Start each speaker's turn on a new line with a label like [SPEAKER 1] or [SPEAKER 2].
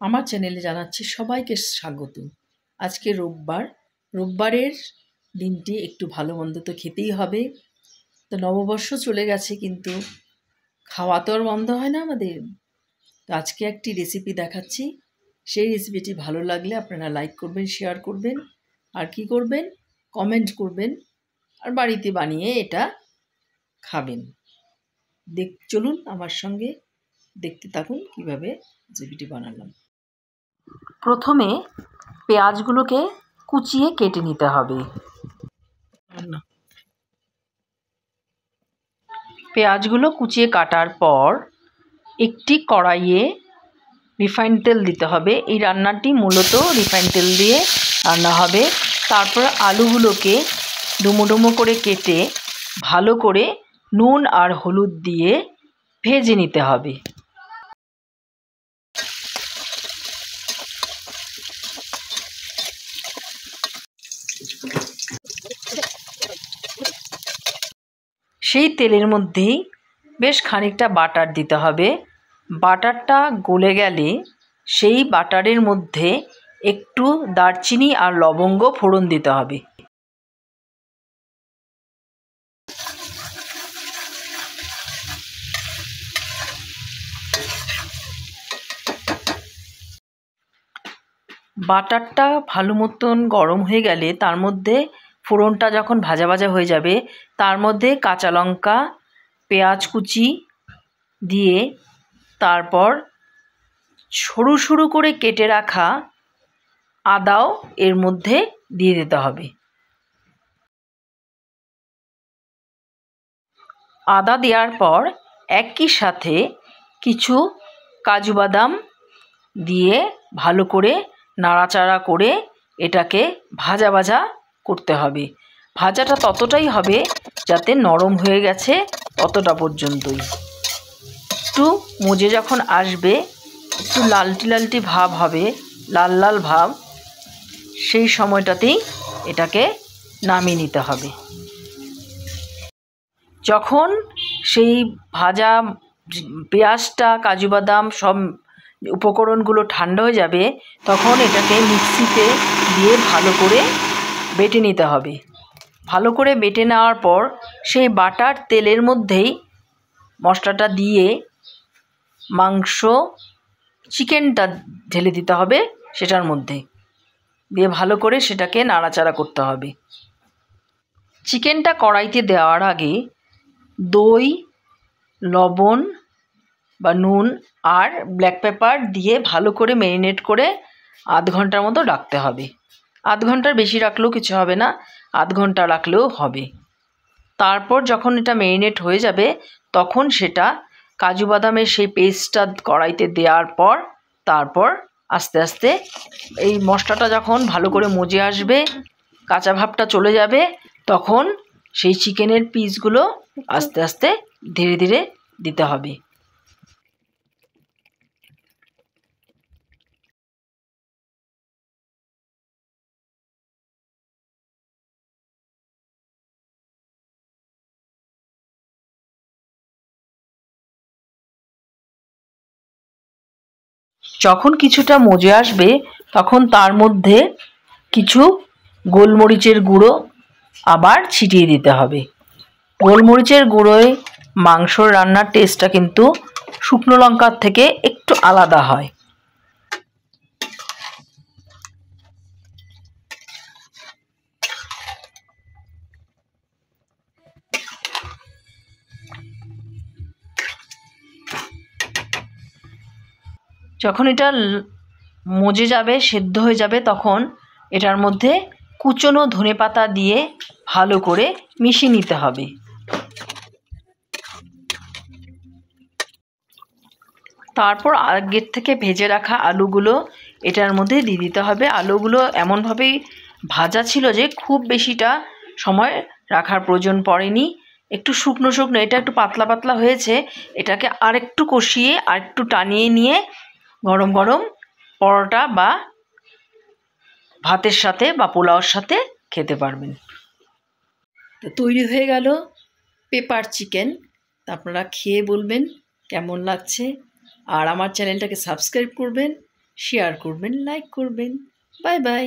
[SPEAKER 1] আমার চ্যানেলে জানাচ্ছি সবাইকে স্বাগত। আজকে রোববার, রোববারের দিনটি একটু ভালো মন্দ তো খেতেই হবে। তো নববর্ষ চলে গেছে, কিন্তু খাওয়া তো আর বন্ধ হয় না আমাদের। তো আজকে একটি রেসিপি দেখাচ্ছি। সেই রেসিপিটি ভালো লাগলে আপনারা লাইক করবেন, শেয়ার করবেন, আর কি করবেন, কমেন্ট করবেন, আর বাড়িতে বানিয়ে এটা খাবেন। চলুন আমার সঙ্গে দেখতে থাকুন কিভাবে রেসিপিটি বানালাম। প্রথমে পেঁয়াজগুলোকে কুচিয়ে কেটে নিতে হবে। পেঁয়াজগুলো কুচিয়ে কাটার পর একটি কড়াইয়ে রিফাইন তেল দিতে হবে। এই রান্নাটি মূলত রিফাইন তেল দিয়ে রান্না হবে। তারপর আলুগুলোকে ডুমো ডুমো করে কেটে ভালো করে নুন আর হলুদ দিয়ে ভেজে নিতে হবে। সেই তেলের মধ্যেই বেশ খানিকটা বাটার দিতে হবে। বাটারটা গলে গেলে সেই বাটারের মধ্যে একটু দারচিনি আর লবঙ্গ ফোড়ন দিতে হবে। বাটারটা ভালো মতন গরম হয়ে গেলে তার মধ্যে ফোড়নটা যখন ভাজা ভাজা হয়ে যাবে, তার মধ্যে কাঁচা লঙ্কা, পেঁয়াজ কুচি দিয়ে তারপর সরু সরু করে কেটে রাখা আদাও এর মধ্যে দিয়ে দিতে হবে। আদা দেওয়ার পর একই সাথে কিছু কাজু বাদাম দিয়ে ভালো করে নাড়াচাড়া করে এটাকে ভাজা ভাজা করতে হবে। ভাজাটা ততটাই হবে যাতে নরম হয়ে গেছে ততটা পর্যন্তই। একটু মজে যখন আসবে, একটু লালটি লালটি ভাব হবে, লাল লাল ভাব, সেই সময়টাতেই এটাকে নামিয়ে নিতে হবে। যখন সেই ভাজা পেঁয়াজটা, কাজু বাদাম সব উপকরণগুলো ঠান্ডা হয়ে যাবে, তখন এটাকে মিক্সিতে দিয়ে ভালো করে বেটে নিতে হবে। ভালো করে বেটে নেওয়ার পর সেই বাটার তেলের মধ্যেই মশলাটা দিয়ে চিকেনটা ঢেলে দিতে হবে সেটার মধ্যে, দিয়ে ভালো করে সেটাকে নাড়াচাড়া করতে হবে। চিকেনটা কড়াইতে দেওয়ার আগে দই, লবণ বা নুন আর ব্ল্যাক পেপার দিয়ে ভালো করে ম্যারিনেট করে আধ ঘন্টার মতো রাখতে হবে। আধ ঘন্টার বেশি রাখলেও কিছু হবে না, আধ ঘন্টা রাখলেও হবে। তারপর যখন এটা ম্যারিনেট হয়ে যাবে, তখন সেটা কাজু বাদামের সেই পেস্টটা কড়াইতে দেওয়ার পর তারপর আস্তে আস্তে এই মশলাটা যখন ভালো করে মজে আসবে, কাঁচা ভাবটা চলে যাবে, তখন সেই চিকেনের পিসগুলো আস্তে আস্তে ধীরে ধীরে দিতে হবে। যখন কিছুটা মজে আসবে, তখন তার মধ্যে কিছু গোলমরিচের গুঁড়ো আবার ছিটিয়ে দিতে হবে। গোলমরিচের গুঁড়োয় মাংসর রান্নার টেস্টটা কিন্তু শুকনো লঙ্কার থেকে একটু আলাদা হয়। যখন এটা মজে যাবে, সেদ্ধ হয়ে যাবে, তখন এটার মধ্যে কুচনো ধনেপাতা দিয়ে ভালো করে মিশিয়ে নিতে হবে। তারপর আগের থেকে ভেজে রাখা আলুগুলো এটার মধ্যে দিয়ে দিতে হবে। আলুগুলো এমনভাবেই ভাজা ছিল যে খুব বেশিটা সময় রাখার প্রয়োজন পড়েনি। একটু শুকনো শুকনো, এটা একটু পাতলা পাতলা হয়েছে, এটাকে আরেকটু কষিয়ে আরেকটু টানিয়ে নিয়ে গরম গরম পরোটা বা ভাতের সাথে বা পোলাওর সাথে খেতে পারবেন। তো তৈরি হয়ে গেল পেপার চিকেন। তা আপনারা খেয়ে বলবেন কেমন লাগছে, আর আমার চ্যানেলটাকে সাবস্ক্রাইব করবেন শেয়ার করবেন, লাইক করবেন। Bye bye.